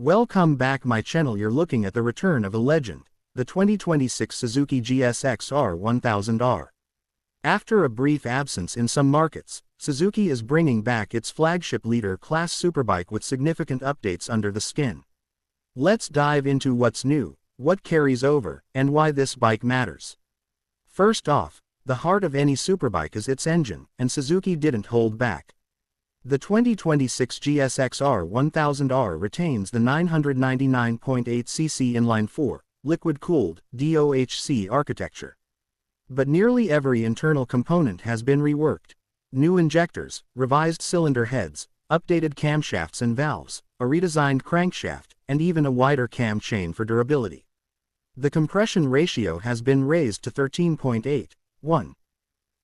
Welcome back my channel. You're looking at the return of a legend, the 2026 Suzuki GSX-R1000R. After a brief absence in some markets, Suzuki is bringing back its flagship leader-class superbike with significant updates under the skin. Let's dive into what's new, what carries over, and why this bike matters. First off, the heart of any superbike is its engine, and Suzuki didn't hold back. The 2026 GSX-R1000R retains the 999.8cc inline-4, liquid-cooled, DOHC architecture. But nearly every internal component has been reworked. New injectors, revised cylinder heads, updated camshafts and valves, a redesigned crankshaft, and even a wider cam chain for durability. The compression ratio has been raised to 13.8:1.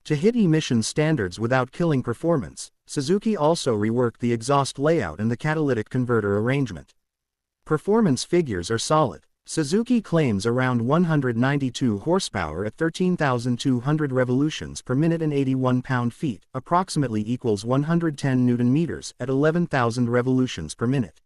To hit emission standards without killing performance, Suzuki also reworked the exhaust layout and the catalytic converter arrangement. Performance figures are solid. Suzuki claims around 192 horsepower at 13,200 revolutions per minute and 81 pound-feet, approximately equals 110 Nm at 11,000 revolutions per minute.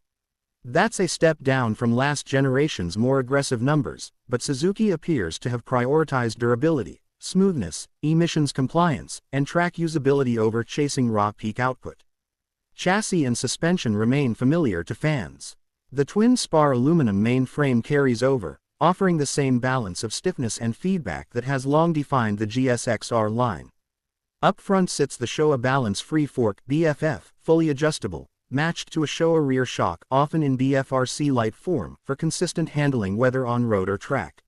That's a step down from last generation's more aggressive numbers, but Suzuki appears to have prioritized durability, smoothness, emissions compliance, and track usability over chasing raw peak output. Chassis and suspension remain familiar to fans. The twin-spar aluminum main frame carries over, offering the same balance of stiffness and feedback that has long defined the GSX-R line. Up front sits the Showa Balance Free Fork BFF, fully adjustable, matched to a Showa rear shock, often in BFRC light form, for consistent handling whether on road or track.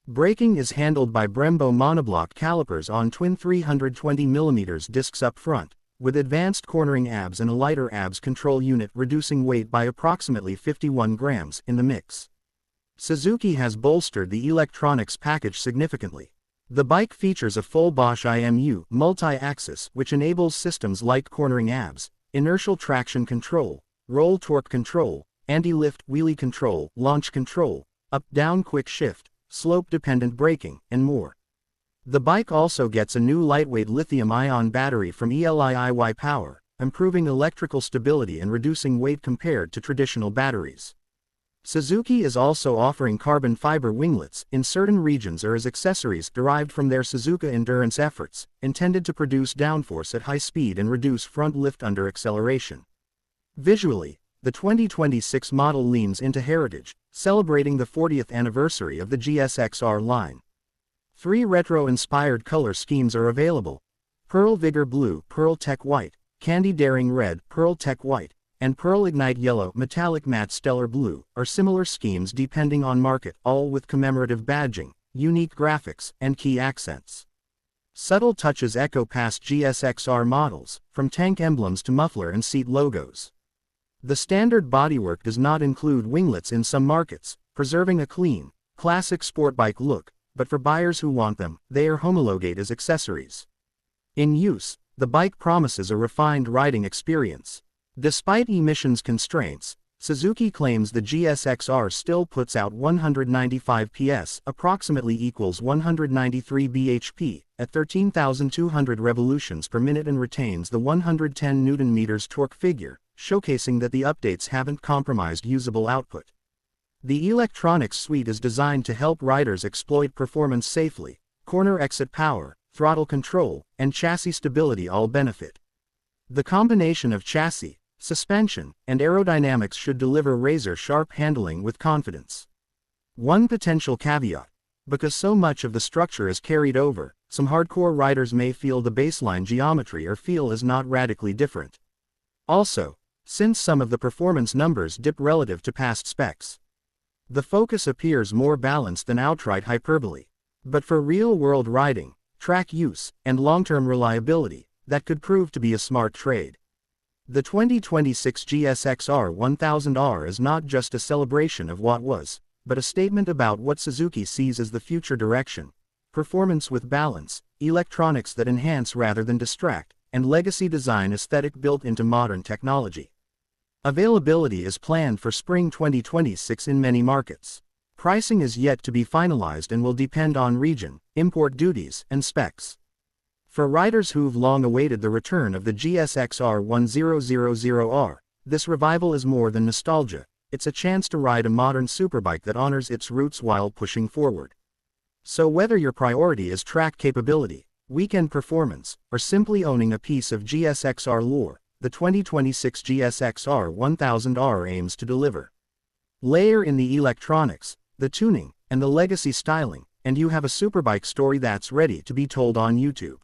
Braking is handled by Brembo monoblock calipers on twin 320mm discs up front, with advanced cornering ABS and a lighter ABS control unit reducing weight by approximately 51 grams in the mix. Suzuki has bolstered the electronics package significantly. The bike features a full Bosch IMU multi-axis which enables systems like cornering ABS, inertial traction control, roll torque control, anti-lift wheelie control, launch control, up-down quick shift, slope-dependent braking, and more. The bike also gets a new lightweight lithium-ion battery from ELIIY Power, improving electrical stability and reducing weight compared to traditional batteries. Suzuki is also offering carbon fiber winglets in certain regions or as accessories derived from their Suzuka endurance efforts, intended to produce downforce at high speed and reduce front lift under acceleration. Visually, the 2026 model leans into heritage, celebrating the 40th anniversary of the GSX-R line. 3 retro-inspired color schemes are available: Pearl Vigor Blue, Pearl Tech White, Candy Daring Red, Pearl Tech White, and Pearl Ignite Yellow, Metallic Matte Stellar Blue, are similar schemes depending on market, all with commemorative badging, unique graphics, and key accents. Subtle touches echo past GSX-R models, from tank emblems to muffler and seat logos. The standard bodywork does not include winglets in some markets, preserving a clean, classic sportbike look, but for buyers who want them, they are homologate as accessories. In use, the bike promises a refined riding experience. Despite emissions constraints, Suzuki claims the GSX-R still puts out 195 PS, approximately equals 193 bhp, at 13,200 revolutions per minute and retains the 110 Nm torque figure, showcasing that the updates haven't compromised usable output. The electronics suite is designed to help riders exploit performance safely. Corner exit power, throttle control, and chassis stability all benefit. The combination of chassis, suspension, and aerodynamics should deliver razor-sharp handling with confidence. One potential caveat: because so much of the structure is carried over, some hardcore riders may feel the baseline geometry or feel is not radically different. Also, since some of the performance numbers dip relative to past specs, the focus appears more balanced than outright hyperbole. But for real-world riding, track use, and long-term reliability, that could prove to be a smart trade. The 2026 GSX-R1000R is not just a celebration of what was, but a statement about what Suzuki sees as the future direction: performance with balance, electronics that enhance rather than distract, and legacy design aesthetic built into modern technology. Availability is planned for spring 2026 in many markets. Pricing is yet to be finalized and will depend on region, import duties, and specs. For riders who've long awaited the return of the GSX-R1000R, this revival is more than nostalgia, It's a chance to ride a modern superbike that honors its roots while pushing forward. So whether your priority is track capability, weekend performance, or simply owning a piece of GSX-R lore, the 2026 GSX-R1000R aims to deliver. Layer in the electronics, the tuning, and the legacy styling, and you have a superbike story that's ready to be told on YouTube.